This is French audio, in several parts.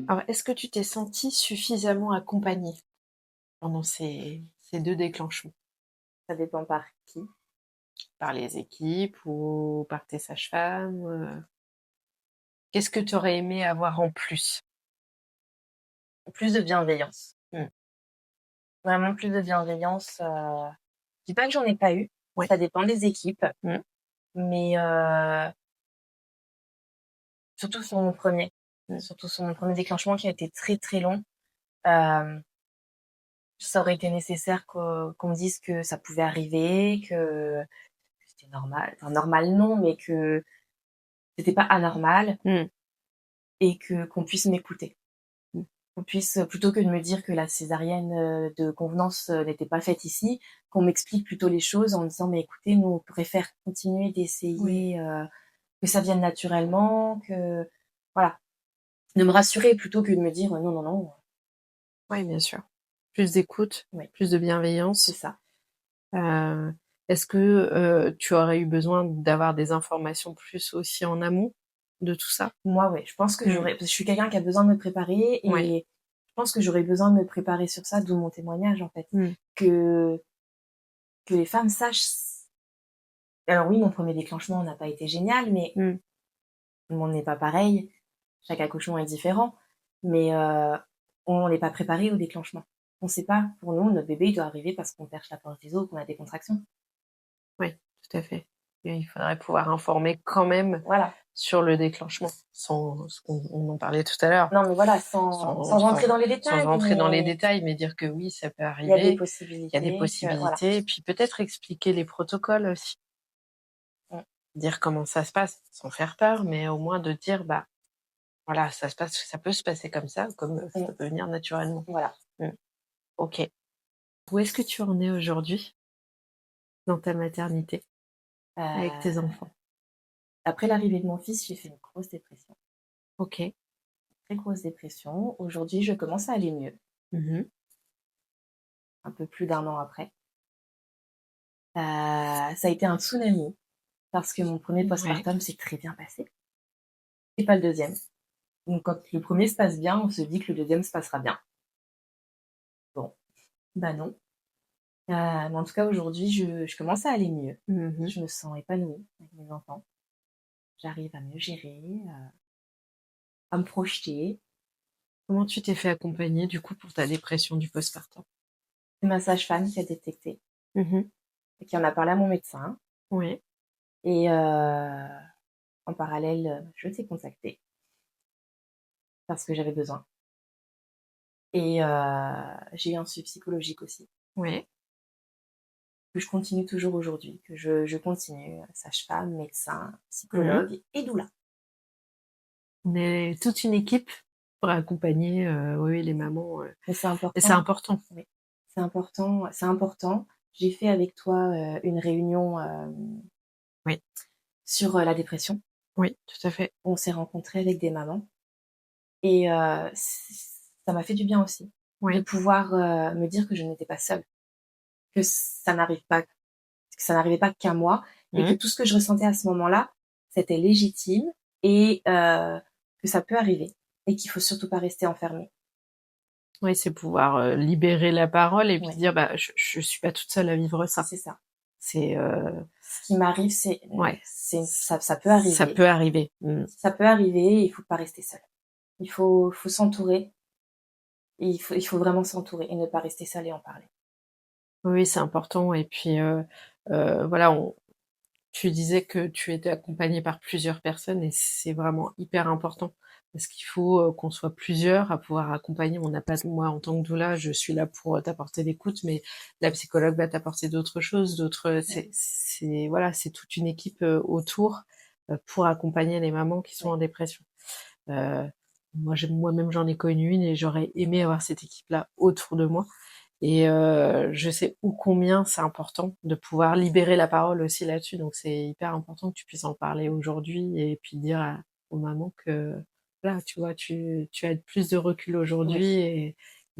Alors, est-ce que tu t'es sentie suffisamment accompagnée pendant ces 2 déclenchements? Ça dépend par qui. Par les équipes ou par tes sages-femmes, Qu'est-ce que tu aurais aimé avoir en plus? Plus de bienveillance. Mmh. Vraiment plus de bienveillance. Je dis pas que j'en ai pas eu. Ouais. Ça dépend des équipes. Mmh. Mais surtout sur mon premier. Mmh. Surtout sur mon premier déclenchement qui a été très très long. Euh, Ça aurait été nécessaire qu'on me dise que ça pouvait arriver, que c'était normal. Enfin, normal non, mais que c'était pas anormal Mmh. et qu'on puisse m'écouter. Mmh. Qu'on puisse, plutôt que de me dire que la césarienne de convenance n'était pas faite ici, qu'on m'explique plutôt les choses en me disant: «Mais écoutez, nous, on préfère continuer Oui. d'essayer, que ça vienne naturellement, que» voilà. De me rassurer plutôt que de me dire: «Non, non, non». Oui, bien sûr. Plus d'écoute, Oui, plus de c'est bienveillance. ça. Est-ce que, tu aurais eu besoin d'avoir des informations plus aussi en amont de tout ça? Moi, ouais, je pense que Mmh. parce que je suis quelqu'un qui a besoin de me préparer Ouais. et je pense que j'aurais besoin de me préparer sur ça, d'où mon témoignage, en fait. Mmh. Que les femmes sachent. Alors oui, mon premier déclenchement n'a pas été génial, mais Mmh. tout le monde n'est pas pareil. Chaque accouchement est différent. Mais on n'est pas préparé au déclenchement. On sait pas. Pour nous, notre bébé, il doit arriver parce qu'on perche la porte des os, qu'on a des contractions. Oui, tout à fait. Et il faudrait pouvoir informer quand même Voilà. sur le déclenchement, sans ce on en parlait tout à l'heure, Non, mais voilà, sans sans rentrer dans les sans détails, rentrer dans les mais détails, mais dire que oui, ça peut il y a des arriver, il y a des possibilités, que voilà. possibilités, et puis peut-être expliquer les protocoles aussi. Mmh. Dire comment ça se passe, sans faire peur, mais au moins de dire: «Bah, voilà, ça peut se passer comme ça, comme, Mmh. ça peut venir naturellement». Voilà. Mmh. OK. Où est-ce que tu en es aujourd'hui dans ta maternité avec tes Heu, enfants? Après l'arrivée de mon fils, j'ai fait une grosse dépression. OK. Très grosse dépression. Aujourd'hui, je commence à aller mieux, Mmh. un peu plus d'1 an après. Ça a été un tsunami parce que mon premier Ouais. postpartum s'est très bien passé et pas le deuxième. Donc quand le premier se passe bien, on se dit que le deuxième se passera bien. Bon, bah non. Mais en tout cas, aujourd'hui, je commence à aller mieux. Mmh. Je me sens épanouie avec mes enfants. J'arrive à mieux gérer, à me projeter. Comment tu t'es fait accompagner du coup pour ta dépression du postpartum? C'est ma sage-femme qui a détecté Mmh. et qui en a parlé à mon médecin Ouais. et en parallèle, je t'ai contacté parce que j'avais besoin et j'ai eu un suivi psychologique aussi, Ouais. que je continue toujours aujourd'hui, que je continue, sage-femme, médecin, Mmh. psychologue et doula. On est toute une équipe pour accompagner, oui, les mamans, Mais c'est et c'est important, important. oui, c'est important, c'est important. J'ai fait avec toi, une réunion, Oui, sur, la dépression. oui, tout à fait. On s'est rencontrés avec des mamans et ça m'a fait du bien aussi de Oui. pouvoir, me dire que je n'étais pas seule, que ça n'arrivait pas qu'à moi et que Mmh. tout ce que je ressentais à ce moment-là, c'était légitime et que ça peut arriver et qu'il faut surtout pas rester enfermé. Oui, c'est pouvoir, libérer la parole et puis Ouais, dire: «Bah, je suis pas toute seule à vivre ça». c'est ça. C'est, Ce qui m'arrive, ouais, ça peut ça arriver. peut arriver. Mmh. Ça peut arriver et il faut pas rester seul. Il faut s'entourer et il faut vraiment s'entourer et ne pas rester seul et en parler. Oui, c'est important, et puis, voilà, tu disais que tu étais accompagnée par plusieurs personnes et c'est vraiment hyper important parce qu'il faut, qu'on soit plusieurs à pouvoir accompagner. On n'a pas moi, en tant que doula, je suis là pour, t'apporter l'écoute, mais la psychologue va t'apporter d'autres choses, d'autres, Ouais, c'est voilà, c'est toute une équipe, autour, pour accompagner les mamans qui sont ouais, en dépression. Heu, moi-même, j'en ai connu une et j'aurais aimé avoir cette équipe-là autour de moi. Et je sais ô combien c'est important de pouvoir libérer la parole aussi là-dessus, donc c'est hyper important que tu puisses en parler aujourd'hui et puis dire aux mamans que, là, tu vois, tu as plus de recul ouais, aujourd'hui et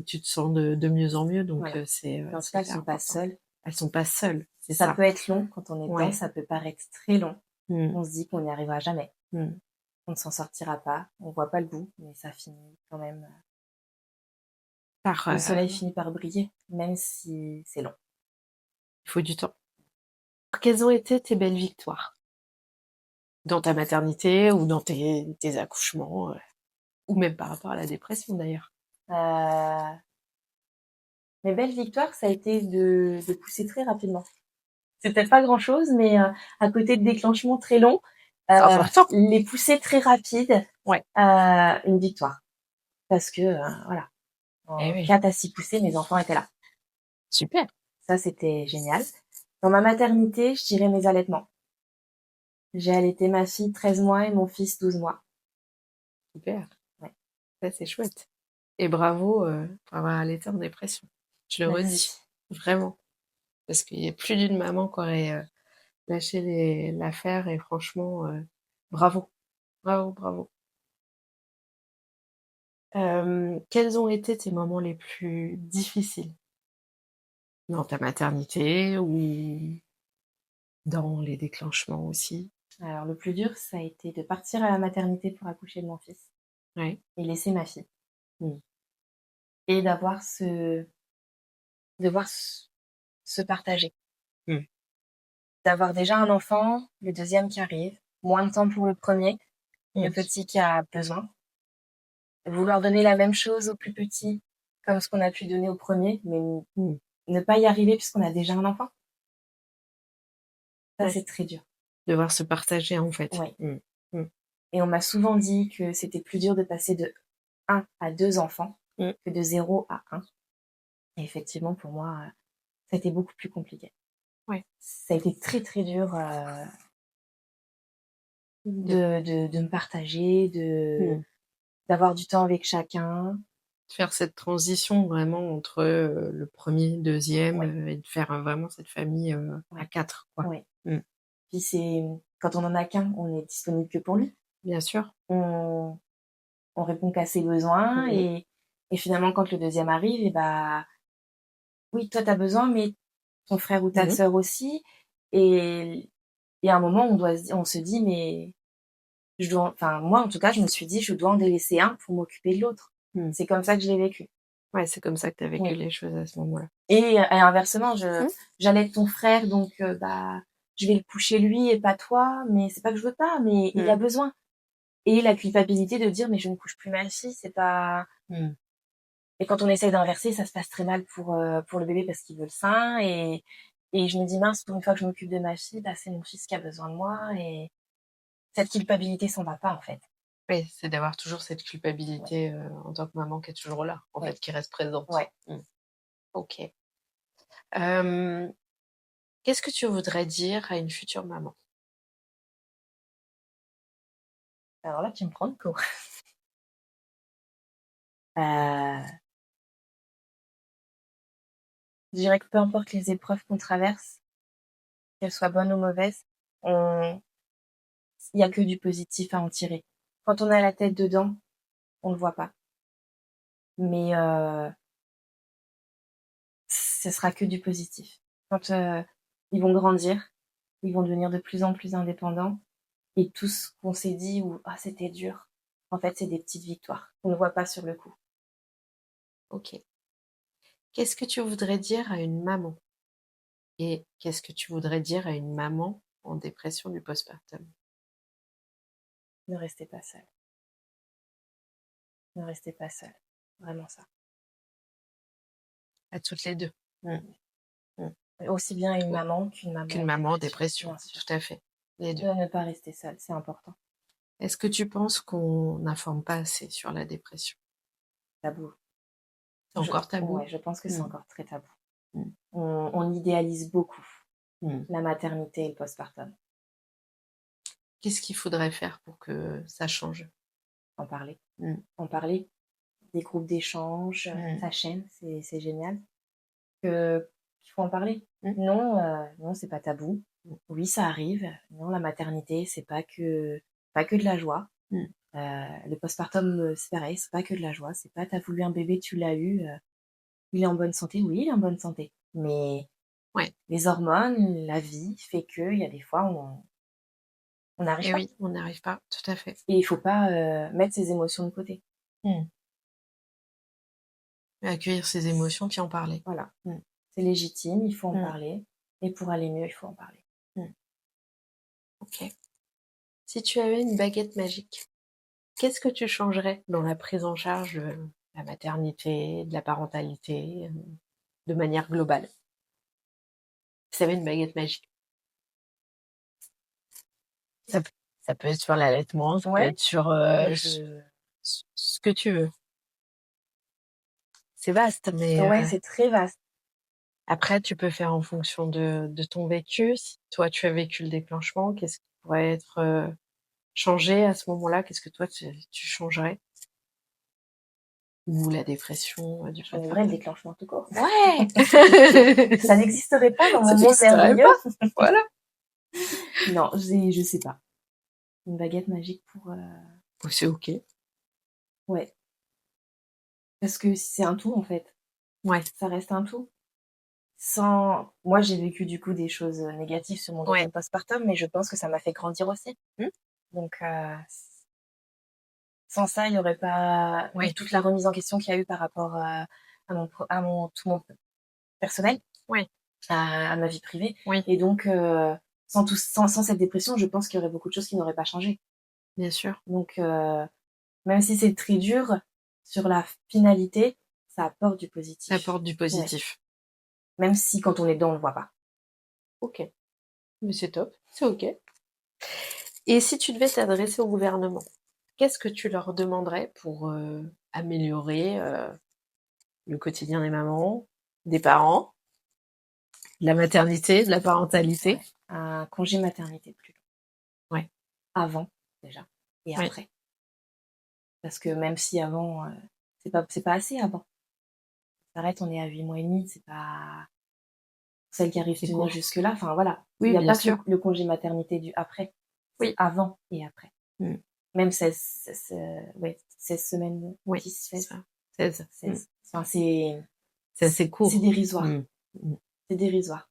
tu te sens de mieux en mieux, donc voilà. c'est, Mais en tout c'est cas, elles hyper sont pas important. seules. Elles sont pas seules. c'est Ça ça. peut être long quand on est dedans, Ouais. ça peut paraître très long. Mmh. On se dit qu'on n'y arrivera jamais, Mmh. on ne s'en sortira pas, on voit pas le bout, mais ça finit quand même, Par, le soleil finit par briller, même si c'est long. il faut du temps. Quelles ont été tes belles victoires? Dans ta maternité ou dans tes accouchements, ou même par rapport à la dépression d'ailleurs? Heu, Mes belles victoires, ça a été de pousser très rapidement. C'est peut-être pas grand-chose, mais à côté de déclenchements très longs, C'est important. les poussées très rapides, Ouais. une victoire. Parce que, voilà, Eh en oui, 4 à 6 poussées, mes enfants étaient là. super, Ça, c'était génial. Dans ma maternité, je dirais mes allaitements. J'ai allaité ma fille 13 mois et mon fils 12 mois. super. Ouais. Ça, c'est chouette et bravo, pour avoir allaité en dépression. Je le redis, Merci. vraiment, parce qu'il y a plus d'une maman qui aurait, lâché l'affaire et franchement, bravo, bravo, bravo. Quels ont été tes moments les plus difficiles? Dans ta maternité ou dans les déclenchements aussi? Alors le plus dur, ça a été de partir à la maternité pour accoucher de mon fils Ouais. et laisser ma fille Mmh. et devoir se partager. Mmh. D'avoir déjà un enfant, le deuxième qui arrive, moins de temps pour le premier, le Mmh. petit qui a besoin. Vouloir donner la même chose au plus petit, comme ce qu'on a pu donner au premier, mais Mmh. ne pas y arriver puisqu'on a déjà un enfant. Ça, Ouais. c'est très dur. Devoir se partager, en fait. Ouais. Mmh. Mmh. Et on m'a souvent dit que c'était plus dur de passer de 1 à 2 enfants Mmh. que de 0 à 1. Et effectivement, pour moi, ça a été beaucoup plus compliqué. Ouais. Ça a été très, très dur, De de me partager, mmh. d'avoir du temps avec chacun. Faire cette transition vraiment entre, le 1er, 2e, Ouais, et de faire, vraiment cette famille, à ouais, 4 quoi. ouais. Mmh. Puis c'est quand on en a qu'un, on est disponible que pour lui. Bien sûr. On on répond qu'à ses besoins Mmh. et finalement quand le deuxième arrive et bah, oui, toi tu as besoin, mais ton frère ou ta Mmh. sœur aussi et il y a un moment où on se dit: «Mais je dois» enfin moi en tout cas, je me suis dit: «Je dois en délaisser un pour m'occuper de l'autre». Mmh. C'est comme ça que je l'ai vécu. Ouais, c'est comme ça que tu as vécu Oui les choses à ce moment-là. et inversement, Mmh. j'allaite ton frère donc bah, je vais le coucher lui et pas toi, mais c'est pas que je veux pas, mais il a Mmh. besoin et la culpabilité de dire: «Mais je ne couche plus ma fille», c'est pas Mmh. et quand on essaye d'inverser, ça se passe très mal pour le bébé parce qu'il veut le sein et je me dis: «Mince, pour une fois que je m'occupe de ma fille, bah, c'est mon fils qui a besoin de moi» et cette culpabilité s'en va pas, en fait. Oui, c'est d'avoir toujours cette Ouais, culpabilité, en tant que maman qui est toujours là, en ouais, fait, qui reste présente. ouais. Mmh. OK. Hem, Qu'est-ce que tu voudrais dire à une future maman? Alors là, tu me prends de court. Heu, je dirais que peu importe les épreuves qu'on traverse, qu'elles soient bonnes ou mauvaises, on il y a que du positif à en tirer. Quand on a la tête dedans, on le voit pas, mais ce sera que du positif. Quand, ils vont grandir, ils vont devenir de plus en plus indépendants et tout ce qu'on s'est dit ou: «Ah c'était dur», en fait, c'est des petites victoires qu'on ne voit pas sur le coup. OK. Qu'est-ce que tu voudrais dire à une maman? Et qu'est-ce que tu voudrais dire à une maman en dépression du postpartum? Ne restez pas seul, ne restez pas seul, vraiment ça. À toutes les 2. Mmh. Mmh. Aussi bien une O maman qu'une maman Qu'une en maman en dépression, dépression, bien sûr. tout à fait, les 2. Ne pas rester seul, c'est important. Est-ce que tu penses qu'on n'informe pas assez sur la dépression? Tabou. C'est encore tabou? Je pense que c'est Mmh. encore très tabou. Mmh. On idéalise beaucoup Mmh. la maternité et le postpartum. Qu'est-ce qu'il faudrait faire pour que ça change? En parler, Mmh. en parler. Des groupes d'échange, Mmh. ta chaîne, c'est génial. Que qu'il faut en parler. Mmh. Non, non, c'est pas tabou. Mmh. Oui, ça arrive. Non, la maternité, c'est pas que de la joie. Mmh. Le postpartum, c'est pareil, c'est pas que de la joie. C'est pas: «Tu as voulu un bébé, tu l'as eu, il est en bonne santé». Oui, il est en bonne santé, mais Ouais. Les hormones, la vie fait qu'il y a des fois où on n'arrive Et pas. oui, on n'arrive pas, tout à fait. Et il faut pas mettre ses émotions de côté. Mmh. Accueillir ses émotions, puis en parler. Voilà. C'est légitime, il faut en Mmh. parler. Et pour aller mieux, il faut en parler. OK. Si tu avais une baguette magique, qu'est-ce que tu changerais dans la prise en charge de la maternité, de la parentalité, de manière globale? Si tu avais une baguette magique. Ça peut ça peut être sur l'allaitement, ça peut Ouais. être sur, ce que tu veux. C'est vaste, mais Ouais, c'est très vaste. après tu peux faire en fonction de ton vécu. Si toi tu as vécu le déclenchement, qu'est-ce qui pourrait être, changé à ce moment-là? Qu'est-ce que toi tu changerais? Ou la dépression, du fait J'enlèverais le déclenchement tout court. ouais! Ça n'existerait pas dans Ça mon monde n'existerait merveilleux. pas, voilà. Non, je sais pas. Une baguette magique pour... Oh, c'est OK. Ouais. Parce que c'est un tout, en fait. Ouais, Ça reste un tout. Moi, j'ai vécu du coup des choses négatives sur mon ouais. deuxième postpartum, mais je pense que ça m'a fait grandir aussi. Mmh. Donc, sans ça, il y aurait pas eu Ouais, toute la remise en question qu'il y a eu par rapport tout mon personnel, ouais, à ma vie privée. oui, Et donc, sans cette dépression, je pense qu'il y aurait beaucoup de choses qui n'auraient pas changé. bien sûr. Donc, même si c'est très dur, sur la finalité, ça apporte du Ça positif. apporte du Ouais. positif. Même si quand on est dedans, on le voit pas. OK. Mais c'est top, c'est OK. Et si tu devais t'adresser au gouvernement, qu'est-ce que tu leur demanderais pour, améliorer, le quotidien des mamans, des parents, de la maternité, de la parentalité? Ouais. Un congé maternité plus long. Ouais, Avant, déjà, et ouais, après. Parce que même si avant, c'est pas assez avant. S'arrête, on est à 8 mois et demi, c'est pas celles qui arrivent c'est tenir court. jusque-là. Enfin voilà, il Oui, n'y a bien pas que sûr. le congé maternité du après, c'est Oui. avant et après. Mmh. Même 16 semaines, Oui, 10, c'est 16, ça. 16. 16. Enfin, c'est C'est assez c'est court. dérisoire. Mmh. Mmh. C'est dérisoire.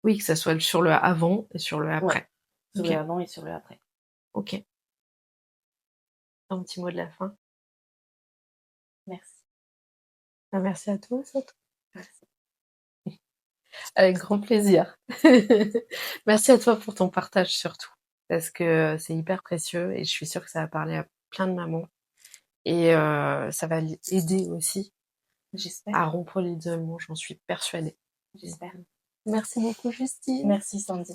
Oui, que ça soit sur le avant et sur le Ouais, après. sur OK, le avant et sur le après. OK. Un petit mot de la fin? Merci. Bah, merci à toi, surtout. Merci. Avec grand plaisir. Merci à toi pour ton partage surtout, parce que c'est hyper précieux et je suis sûre que ça va parler à plein de mamans et ça va aider aussi J'espère, à rompre l'isolement, j'en suis persuadée. j'espère. Merci beaucoup Justine. Merci Sandy.